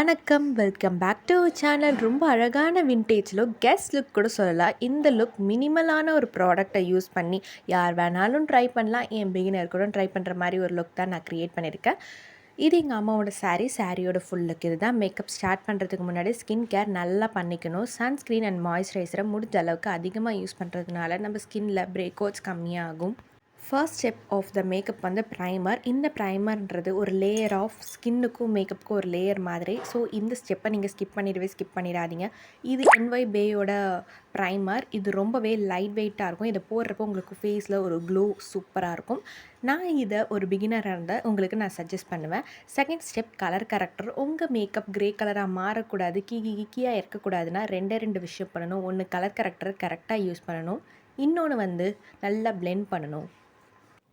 வணக்கம், welcome back to channel. ரொம்ப அழகான விண்டேஜ் லுக், கெஸ்ட் லுக் கூட சொல்லலாம். இந்த லுக் மினிமலான ஒரு ப்ராடக்டை யூஸ் பண்ணி யார் வேணாலும் ட்ரை பண்ணலாம். என் பிகினர் கூட ட்ரை பண்ணுற மாதிரி ஒரு லுக் தான் நான் க்ரியேட் பண்ணியிருக்கேன். இது எங்கள் அம்மாவோட சாரியோட ஃபுல் லுக். இது தான். மேக்கப் ஸ்டார்ட் பண்ணுறதுக்கு முன்னாடி ஸ்கின் கேர் நல்லா பண்ணிக்கணும். சன்ஸ்க்ரீன் அண்ட் மாய்ஸ்சரைசரை முடிஞ்ச அளவுக்கு அதிகமாக யூஸ் பண்ணுறதுனால நம்ம ஸ்கின்னில் பிரேக் அவுட்ஸ் கம்மியாகும். First step of the makeup வந்து ப்ரைமர். இந்த ப்ரைமர்ன்றது ஒரு லேயர் ஆஃப் ஸ்கின்னுக்கும் மேக்கப்புக்கும் ஒரு லேயர் மாதிரி. ஸோ இந்த ஸ்டெப்பை நீங்கள் ஸ்கிப் பண்ணிடாதீங்க. இது NY பேயோட ப்ரைமர். இது ரொம்பவே லைட் வெயிட்டாக இருக்கும். இதை போடுறப்போ உங்களுக்கு ஃபேஸில் ஒரு க்ளோ சூப்பராக இருக்கும். நான் இதை ஒரு பிகினராக இருந்தால் உங்களுக்கு நான் சஜஸ்ட் பண்ணுவேன். Second step colour character. உங்கள் மேக்கப் க்ரே கலராக மாறக்கூடாது, கீக்கியாக இருக்கக்கூடாதுன்னா ரெண்டு விஷயம் பண்ணணும். ஒன்று கலர் கரெக்டர் கரெக்டாக யூஸ் பண்ணணும், இன்னொன்று வந்து நல்லா பிளெண்ட் பண்ணணும்.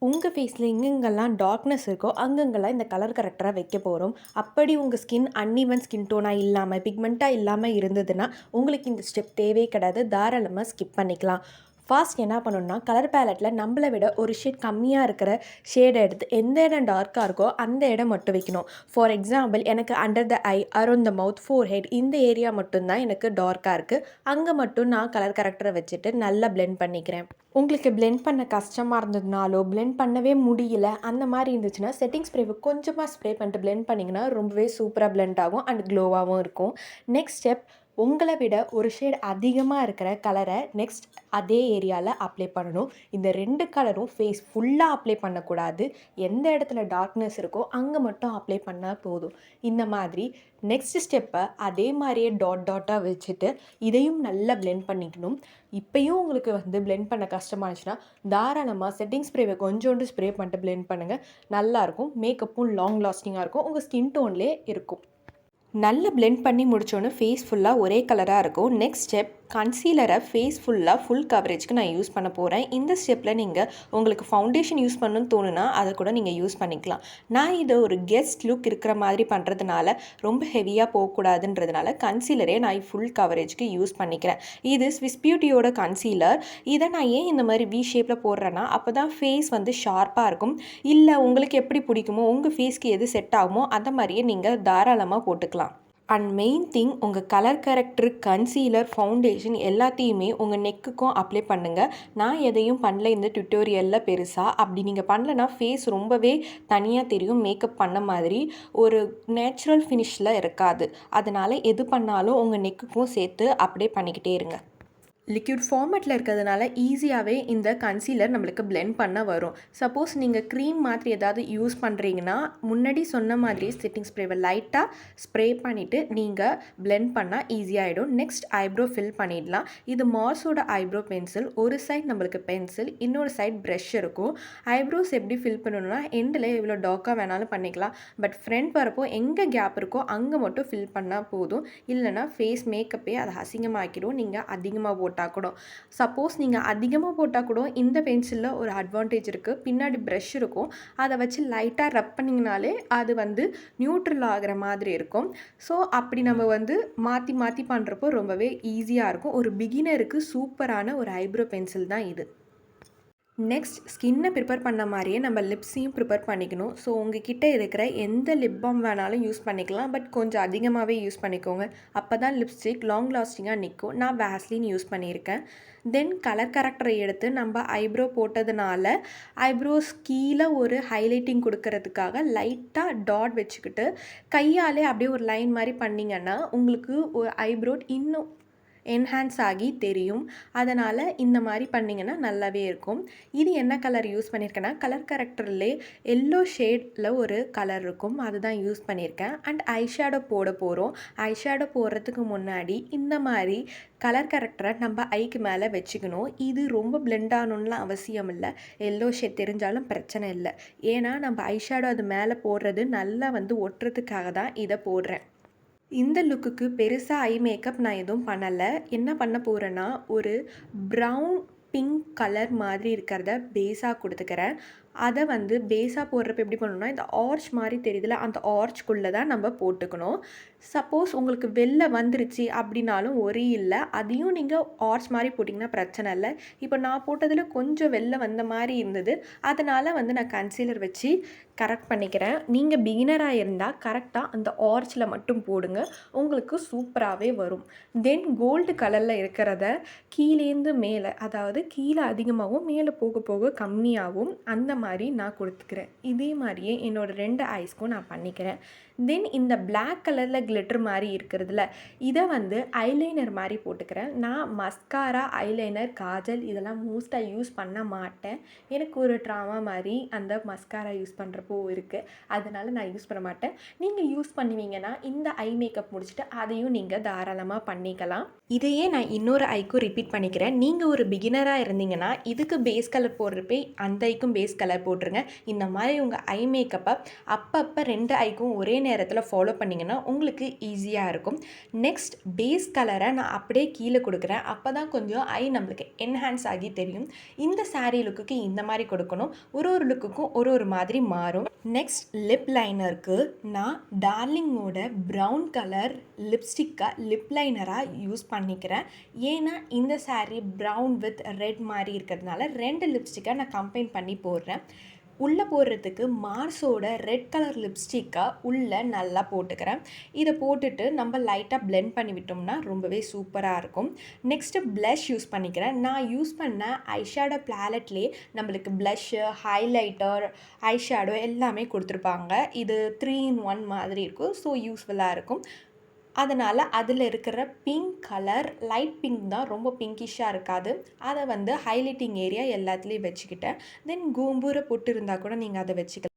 உங்கள் ஃபேஸில் எங்கெங்கெல்லாம் டார்க்னஸ் இருக்கோ அங்கங்கெல்லாம் இந்த கலர் கரெக்டராக வைக்க போகிறோம். அப்படி உங்கள் ஸ்கின் அன்இவன் ஸ்கின் டோனாக இல்லாமல் பிக்மெண்ட்டாக இல்லாமல் இருந்ததுன்னா உங்களுக்கு இந்த ஸ்டெப் தேவையே கிடையாது. தாராளமாக ஸ்கிப் பண்ணிக்கலாம். ஃபாஸ்ட் என்ன பண்ணணும்னா, கலர் பேலட்டில் நம்மளை விட ஒரு ஷேட் கம்மியாக இருக்கிற ஷேடை எடுத்து எந்த இடம் டார்க்காக இருக்கோ அந்த இடம் மட்டும் வைக்கணும். ஃபார் எக்ஸாம்பிள், எனக்கு under the I, around the mouth, four head இந்த ஏரியா மட்டும்தான் எனக்கு டார்க்காக இருக்குது. அங்கே மட்டும் நான் கலர் கரெக்டரை வச்சுட்டு நல்லா பிளெண்ட் பண்ணிக்கிறேன். உங்களுக்கு பிளெண்ட் பண்ண கஷ்டமாக இருந்ததுனாலோ, பிளெண்ட் பண்ணவே முடியல அந்த மாதிரி இருந்துச்சுன்னா, செட்டிங் ஸ்ப்ரேவை கொஞ்சமாக ஸ்ப்ரே பண்ணிட்டு பிளெண்ட் பண்ணிங்கன்னா ரொம்பவே சூப்பராக பிளெண்ட் ஆகும் அண்ட் க்ளோவாகவும் இருக்கும். நெக்ஸ்ட் ஸ்டெப், உங்களை விட ஒரு ஷேட் அதிகமாக இருக்கிற கலரை நெக்ஸ்ட் அதே ஏரியாவில் அப்ளை பண்ணணும். இந்த 2 கலரும் ஃபேஸ் ஃபுல்லாக அப்ளை பண்ணக்கூடாது. எந்த இடத்துல டார்க்னஸ் இருக்கோ அங்கே மட்டும் அப்ளை பண்ணால் போதும். இந்த மாதிரி நெக்ஸ்ட் ஸ்டெப்பை அதே மாதிரியே டாட்டாக வச்சுட்டு இதையும் நல்லா பிளெண்ட் பண்ணிக்கணும். இப்போயும் உங்களுக்கு வந்து பிளெண்ட் பண்ண கஷ்டமாக இருந்துச்சுன்னா தாராளமாக செட்டிங் ஸ்ப்ரேவை கொஞ்சோண்டு ஸ்ப்ரே பண்ணிட்டு பிளெண்ட் பண்ணுங்கள். நல்லாயிருக்கும். மேக்கப்பும் லாங் லாஸ்டிங்காக இருக்கும். உங்கள் ஸ்கின் டோன்லேயே இருக்கும். நல்லா பிளெண்ட் பண்ணி முடித்தோன்னே ஃபேஸ் ஃபுல்லாக ஒரே கலராக இருக்கும். நெக்ஸ்ட் ஸ்டெப், கன்சீலரை ஃபேஸ் ஃபுல்லாக ஃபுல் கவரேஜ்க்கு நான் யூஸ் பண்ண போகிறேன். இந்த ஸ்டெப்பில் நீங்கள் உங்களுக்கு ஃபவுண்டேஷன் யூஸ் பண்ணணும்னு தோணுனா அதை கூட நீங்கள் யூஸ் பண்ணிக்கலாம். நான் இதை ஒரு கெஸ்ட் லுக் இருக்கிற மாதிரி பண்ணுறதுனால ரொம்ப ஹெவியாக போகக்கூடாதுன்றதுனால கன்சீலரே நான் ஃபுல் கவரேஜ்க்கு யூஸ் பண்ணிக்கிறேன். இது ஸ்விஸ் பியூட்டியோட கன்சீலர். இதை நான் ஏன் இந்த மாதிரி வி ஷேப்பில் போடுறேன்னா, அப்போ தான் ஃபேஸ் வந்து ஷார்ப்பாக இருக்கும். இல்லை உங்களுக்கு எப்படி பிடிக்குமோ, உங்கள் ஃபேஸ்க்கு எது செட் ஆகுமோ அந்த மாதிரியே நீங்கள் தாராளமாக போட்டுக்கலாம். அண்ட் மெயின் திங், உங்கள் கலர் கரெக்டர், கன்சீலர், ஃபவுண்டேஷன் எல்லாத்தையுமே உங்கள் நெக்குக்கும் அப்ளை பண்ணுங்கள். நான் எதையும் பண்ணல இந்த டுட்டோரியலில் பெருசாக. அப்படி நீங்கள் பண்ணலன்னா ஃபேஸ் ரொம்பவே தனியாக தெரியும். மேக்கப் பண்ண மாதிரி ஒரு நேச்சுரல் ஃபினிஷில் இருக்காது. அதனால் எது பண்ணாலும் உங்கள் நெக்குக்கும் சேர்த்து அப்ளை பண்ணிக்கிட்டே இருங்க. லிக்விட் ஃபார்மேட்டில் இருக்கிறதுனால ஈஸியாகவே இந்த கன்சீலர் நம்மளுக்கு பிளெண்ட் பண்ண வரும். சப்போஸ் நீங்கள் க்ரீம் மாதிரி ஏதாவது யூஸ் பண்ணுறீங்கன்னா முன்னாடி சொன்ன மாதிரி செட்டிங் ஸ்ப்ரேவை லைட்டாக ஸ்ப்ரே பண்ணிவிட்டு நீங்கள் பிளெண்ட் பண்ணால் ஈஸியாகிடும். நெக்ஸ்ட் ஐப்ரோ ஃபில் பண்ணிடலாம். இது மார்ஸோட ஐப்ரோ பென்சில். ஒரு சைட் நம்மளுக்கு பென்சில், இன்னொரு சைட் ப்ரஷ் இருக்கும். ஐப்ரோஸ் எப்படி ஃபில் பண்ணணும்னா எண்டில் எவ்வளோ டார்க்காக வேணாலும் பண்ணிக்கலாம். பட் ஃப்ரண்ட் வரப்போ எங்கே கேப் இருக்கோ அங்கே மட்டும் ஃபில் பண்ணால் போதும். இல்லைனா ஃபேஸ் மேக்கப்பே அதை அசிங்கமாக்கிடும் நீங்கள் அதிகமாக போட்டால் கூட. சப்போஸ் நீங்கள் அதிகமாக போட்டால் கூட இந்த பென்சிலில் ஒரு அட்வான்டேஜ் இருக்குது. பின்னாடி ப்ரஷ் இருக்கும். அதை வச்சு லைட்டாக ரப் பண்ணிங்கனாலே அது வந்து நியூட்ரல் ஆகிற மாதிரி இருக்கும். ஸோ அப்படி நம்ம வந்து மாற்றி பண்ணுறப்போ ரொம்பவே ஈஸியாக இருக்கும். ஒரு பிகினருக்கு சூப்பரான ஒரு ஐப்ரோ பென்சில் தான் இது. நெக்ஸ்ட், ஸ்கின்னை ப்ரிப்பேர் பண்ண மாதிரியே நம்ம லிப்ஸையும் ப்ரிப்பேர் பண்ணிக்கணும். ஸோ உங்ககிட்ட இருக்கிற எந்த லிப் பாம் வேணாலும் யூஸ் பண்ணிக்கலாம். பட் கொஞ்சம் அதிகமாகவே யூஸ் பண்ணிக்கோங்க. அப்போ தான் லிப்ஸ்டிக் லாங் லாஸ்டிங்காக நிற்கும். நான் வேஸ்லின் யூஸ் பண்ணியிருக்கேன். தென் கலர் கரெக்டரை எடுத்து நம்ம ஐப்ரோ போட்டதுனால ஐப்ரோஸ் கீழே ஒரு ஹைலைட்டிங் கொடுக்கறதுக்காக லைட்டாக டாட் வச்சுக்கிட்டு கையாலே அப்படியே ஒரு லைன் மாதிரி பண்ணிங்கன்னா உங்களுக்கு ஒரு ஐப்ரோ இன்னும் என்ஹான்ஸ் ஆகி தெரியும். அதனால் இந்த மாதிரி பண்ணிங்கன்னா நல்லாவே இருக்கும். இது என்ன கலர் யூஸ் பண்ணியிருக்கேன்னா, கலர் கரெக்டர்லே எல்லோ ஷேடில் ஒரு கலர் இருக்கும், அதுதான் யூஸ் பண்ணியிருக்கேன். அண்ட் ஐஷேடோ போட போகிறோம். ஐஷேடோ போடுறதுக்கு முன்னாடி இந்த மாதிரி கலர் கரெக்டரை நம்ம ஐக்கு மேலே வச்சுக்கணும். இது ரொம்ப பிளெண்ட் ஆகணும்லாம் அவசியம் இல்லை. எல்லோ ஷேட் தெரிஞ்சாலும் பிரச்சனை இல்லை. ஏன்னா நம்ம ஐஷேடோ அது மேலே போடுறது நல்லா வந்து ஒட்டுறதுக்காக தான் இதை போடுறேன். இந்த லுக்குக்கு பெருசாக ஐ மேக்கப் நான் எதுவும் பண்ணலை. என்ன பண்ண போகிறேன்னா, ஒரு ப்ரௌன் பிங்க் கலர் மாதிரி இருக்கிறத பேஸாக கொடுத்துக்கிறேன். அத வந்து பேஸா போடுறப்ப எப்படி பண்ணணும்னா, இந்த ஆர்ச் மாரி தெரியுதுல்ல, அந்த ஆர்ச்குள்ள தான் நம்ம போட்டுக்கணும். சப்போஸ் உங்களுக்கு வெளில வந்துருச்சு அப்படின்னாலும் ஒரே இல்ல. அதையும் நீங்க ஆர்ச் மாரி போட்டிங்கன்னா பிரச்சனை இல்ல. இப்போ நான் போட்டதில கொஞ்சம் வெளில வந்த மாரி இருந்தது. அதனால வந்து நான் கன்சீலர் வச்சு கரெக்ட் பண்ணிக்கிறேன். நீங்க பிகினரா இருந்தா கரெக்ட்டா அந்த ஆர்ச்ல மட்டும் போடுங்க. உங்களுக்கு சூப்பராவே வரும். தென் கோல்டு கலர்ல இருக்கிறத கீழேந்து மேல, அதாவது கீழ அதிகமாவும், மேல போக போக கம்மியாவும் அந்த மாரி நான் குடுத்துக்கிறேன். இதே மாரியே என்னோட 2 ஐஸ்க்கும் நான் பண்ணிக்கிறேன். தென் இந்த பிளாக் கலர்ல கிளிட்டர் மாரி இருக்கிறதுல, இத வந்து ஐலைனர் மாரி போட்டுக்கிறேன். நான் மஸ்காரா, ஐலைனர், காஜல் இதெல்லாம் மோஸ்ட்டா யூஸ் பண்ண மாட்டேன். எனக்கு ஒரு ட்ராமா மாரி அந்த மஸ்காரா யூஸ் பண்ணுறப்போ இருக்கு. அதனால நான் யூஸ் பண்ண மாட்டேன். நீங்க யூஸ் பண்ணுவீங்கன்னா, இந்த ஐ மேக்கப் முடிச்சுட்டு அதையும் நீங்க தாராளமா பண்ணிக்கலாம். இதையே நான் இன்னொரு ஐக்கும் ரிப்பீட் பண்ணிக்கிறேன். நீங்க ஒரு பிகினரா இருந்தீங்கன்னா, இதுக்கு பேஸ் கலர் போடுறப்பயே அந்த ஐக்கும் பேஸ் கலர் போட்டுருங்க. இந்த மாரி உங்க ஐ மேக்கப்ப அப்பப்ப 2 ஐக்கும் ஒரே நேரத்தில ஃபாலோ பண்ணிங்கன்னா, உங்களுக்கு ஈஸியா இருக்கும். நெக்ஸ்ட் பேஸ் கலர நான் அப்படியே கீழ குடுக்குறேன். அப்பதான் கொஞ்சம் ஐ நம்மளுக்கு என்ஹான்ஸ் ஆகி தெரியும். இந்த சாரி லுக்குக்கு இந்த மாரி கொடுக்கணும். ஒரு லுக்குக்கும் ஒரு மாதிரி மாறும். நெக்ஸ்ட் லிப் லைனருக்கு நான் டார்லிங்கோட ப்ரவுன் கலர் லிப்ஸ்டிக்கை லிப் லைனரா யூஸ் பண்ணிக்கிறேன். ஏன்னா இந்த சாரி ப்ரவுன் வித் ரெட் மாரி இருக்கிறதுனால 2 லிப்ஸ்டிக்கை நான் கம்பைன் பண்ணி போடுறேன். உள்ளே போடுறதுக்கு மார்ஸோட ரெட் கலர் லிப்ஸ்டிக்கை உள்ளே நல்லா போட்டுக்கிறேன். இதை போட்டுட்டு நம்ம லைட்டாக பிளெண்ட் பண்ணி விட்டோம்னா ரொம்பவே சூப்பராக இருக்கும். நெக்ஸ்ட்டு ப்ளஷ் யூஸ் பண்ணிக்கிறேன். நான் யூஸ் பண்ண ஐஷேடோ பேலட்லேயே நம்மளுக்கு ப்ளஷ்ஷு, ஹைலைட்டர், ஐஷேடோ எல்லாமே கொடுத்துருப்பாங்க. இது 3 in 1 மாதிரி இருக்கும். ஸோ யூஸ்ஃபுல்லாக இருக்கும். அதனால் அதில் இருக்கிற பிங்க் கலர் லைட் பிங்க் தான், ரொம்ப பிங்கிஷ்ஷாக இருக்காது. அதை வந்து ஹைலைட்டிங் ஏரியா எல்லாத்துலேயும் வச்சுக்கிட்டேன். தென் கோம்பூர பொட்டு இருந்தால் கூட நீங்கள் அதை வச்சுக்கலாம்.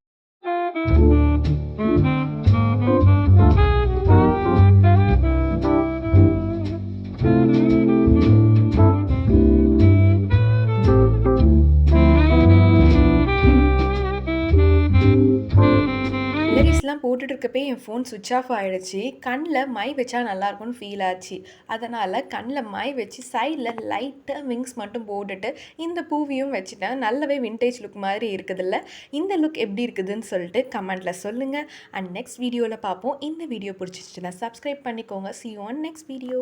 ஜுவல்லரிஸ்லாம் போட்டுட்டு இருக்கப்பயே என் ஃபோன் ஸ்விட்ச் ஆஃப் ஆகிடுச்சு. கண்ணில் மை வச்சா நல்லாயிருக்கும்னு ஃபீல் ஆச்சு. அதனால் கண்ணில் மை வச்சு சைடில் லைட்டாக விங்ஸ் மட்டும் போட்டுட்டு இந்த பூவையும் வச்சுட்டேன். நல்லாவே விண்டேஜ் லுக் மாதிரி இருக்குதுல்ல. இந்த லுக் எப்படி இருக்குதுன்னு சொல்லிட்டு கமெண்ட்டில் சொல்லுங்கள். அண்ட் நெக்ஸ்ட் வீடியோவில் பார்ப்போம். இந்த வீடியோ பிடிச்சிச்சுன்னா சப்ஸ்கிரைப் பண்ணிக்கோங்க. See you on next video.